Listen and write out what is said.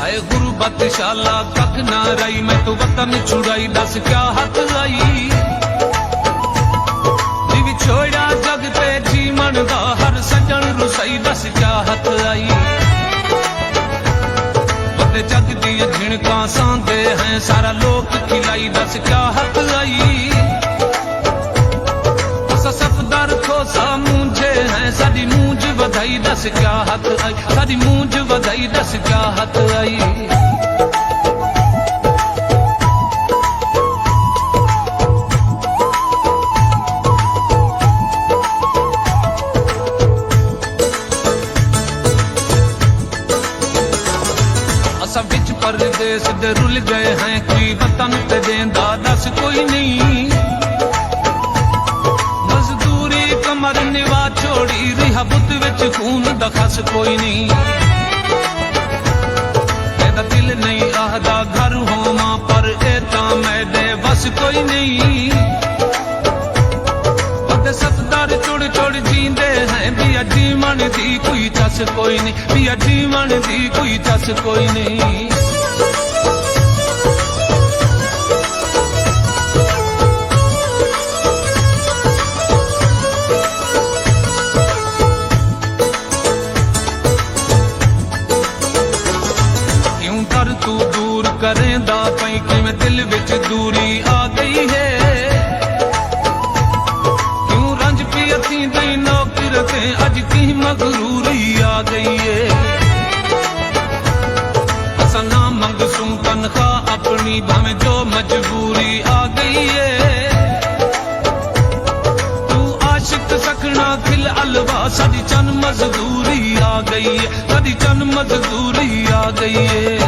आए गुरबत शाला कख ना रही, मैं तो वतन छुड़ाई दस क्या हक आई। जी छोड़ा जग ते जीवन दा हर सजन रुसाई दस क्या हक आई। वते जग दी झिणका सांदे हैं सारा लोक खिलाई दस क्या हक आई। असा सफदर खोसा मूंझे हैं साडी मूंझ वधाई दस क्या हक आई। साडी मूंझ वधाई दस क्या हक आई। विच परदेस दे रुल गए हैं, कोई वतन ते देंदा दस कोई नहीं। मजदूरी कमर निवा छोड़ी रिहा बुत विच खून दा खस कोई नहीं। एदा दिल नहीं आहदा घर होवा पर ए तां मैदे बस कोई नहीं। वते सफदर चुड़ चुड़ जींदे हैं बिया जीवन दी कोई चस कोई नहीं। बिया जीवन दी कोई चस कोई नहीं। क्यों कर तू दूर करेंदा पई किवें दिल विच दूरी आ गई है। क्यों रंज पियती दई नौकर ते अज की मगरूरी आ गई है। असा ना मंगसूं तनख्वाह अपनी भावें जो मजबूरी आ गई है। तू आशिक सकना खिल अलवा साडी चन मजदूरी आ गई है। साडी चन मजदूरी आ गई है।